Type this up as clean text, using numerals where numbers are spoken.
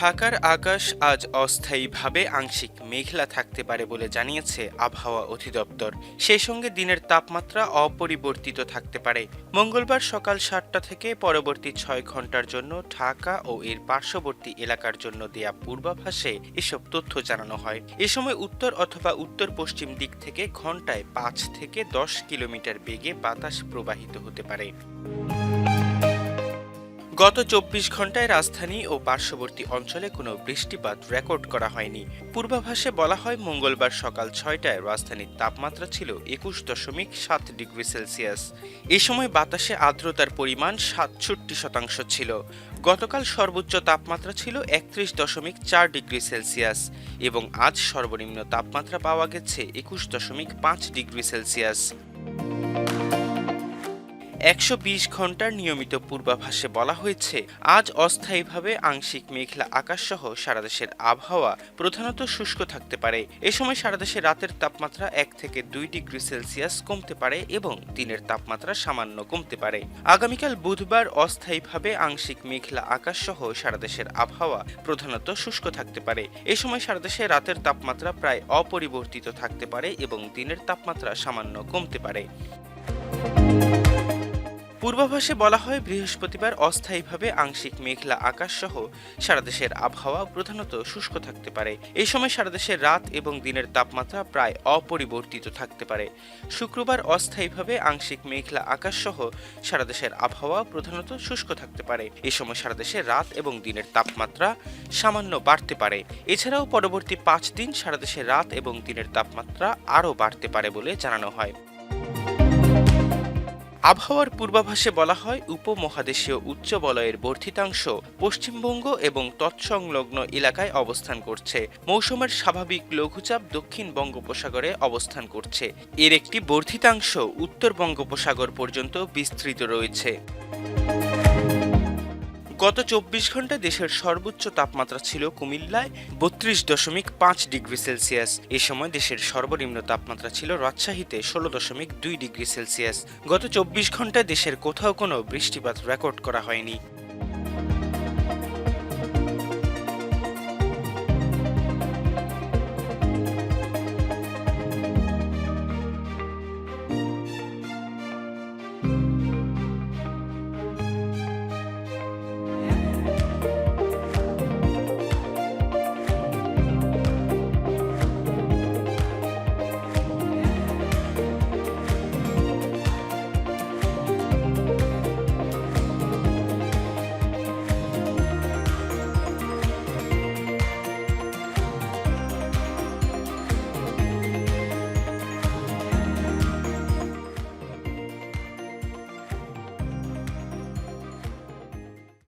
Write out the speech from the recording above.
ঢাকার আকাশ আজ অস্থায়ীভাবে আংশিক মেঘলা থাকতে পারে বলে জানিয়েছে আবহাওয়া অধিদপ্তর। সেই সঙ্গে দিনের তাপমাত্রা অপরিবর্তিত থাকতে পারে। মঙ্গলবার সকাল ৭টা থেকে পরবর্তী ৬ ঘন্টার জন্য ঢাকা ও এর পার্শ্ববর্তী এলাকার জন্য দেয়া পূর্বাভাসে এসব তথ্য জানানো হয়। এ সময় উত্তর অথবা উত্তর পশ্চিম দিক থেকে ঘন্টায় ৫ থেকে ১০ কিলোমিটার বেগে বাতাস প্রবাহিত হতে পারে। গত ২৪ ঘন্টায় রাজধানী ও পার্শ্ববর্তী অঞ্চলে কোনো বৃষ্টিপাত রেকর্ড করা হয়নি। পূর্বাভাসে বলা হয়, মঙ্গলবার সকাল ৬টায় রাজধানীর তাপমাত্রা ছিল ২১.৭ ডিগ্রি সেলসিয়াস। এ সময় বাতাসে আর্দ্রতার পরিমাণ ৬৭% ছিল। গতকাল সর্বোচ্চ তাপমাত্রা ছিল ৩১.৪ ডিগ্রি সেলসিয়াস এবং আজ সর্বনিম্ন তাপমাত্রা পাওয়া গেছে ২১.৫ ডিগ্রি সেলসিয়াস। ১২০ ঘন্টার নিয়মিত পূর্বাভাসে বলা হয়েছে, আজ অস্থায়ীভাবে আংশিক মেঘলা আকাশসহ সারা দেশের আবহাওয়া প্রধানত শুষ্ক থাকতে পারে। এ সময় সারা দেশে রাতের তাপমাত্রা ১ থেকে ২ ডিগ্রি সেলসিয়াস কমতে পারে এবং দিনের তাপমাত্রা সামান্য কমতে পারে। আগামীকাল বুধবার অস্থায়ীভাবে আংশিক মেঘলা আকাশসহ সারা দেশের আবহাওয়া প্রধানত শুষ্ক থাকতে পারে। এ সময় সারা দেশে রাতের তাপমাত্রা প্রায় অপরিবর্তিত থাকতে পারে এবং দিনের তাপমাত্রা সামান্য কমতে পারে। পূর্বাভাসে বলা হয়, বৃহস্পতিবার অস্থায়ীভাবে আংশিক মেঘলা আকাশসহ সারা দেশের আবহাওয়া প্রধানত শুষ্ক থাকতে পারে। এই সময় সারা দেশের রাত এবং দিনের তাপমাত্রা প্রায় অপরিবর্তিত থাকতে পারে। শুক্রবার অস্থায়ীভাবে আংশিক মেঘলা আকাশসহ সারা দেশের আবহাওয়া প্রধানত শুষ্ক থাকতে পারে। এই সময় সারা দেশে রাত এবং দিনের তাপমাত্রা সামান্য বাড়তে পারে। এছাড়াও পরবর্তী ৫ দিন সারা দেশে রাত এবং দিনের তাপমাত্রা আরও বাড়তে পারে বলে জানানো হয়। আবহাওয়ার পূর্বাভাসে বলা হয়, উপমহাদেশীয় উচ্চ বলয়ের বর্ধিতাংশ পশ্চিমবঙ্গ এবং তৎসংলগ্ন এলাকায় অবস্থান করছে। মৌসুমের স্বাভাবিক লঘুচাপ দক্ষিণ বঙ্গোপসাগরে অবস্থান করছে। এর একটি বর্ধিতাংশ উত্তর বঙ্গোপসাগর পর্যন্ত বিস্তৃত রয়েছে। গত ২৪ ঘন্টায় দেশের সর্বোচ্চ তাপমাত্রা ছিল কুমিল্লায় ৩২.৫ ডিগ্রি সেলসিয়াস। এ সময় দেশের সর্বনিম্ন তাপমাত্রা ছিল রাজশাহীতে ১৬.২ ডিগ্রি সেলসিয়াস। গত ২৪ ঘন্টায় দেশের কোথাও কোনো বৃষ্টিপাত রেকর্ড করা হয়নি।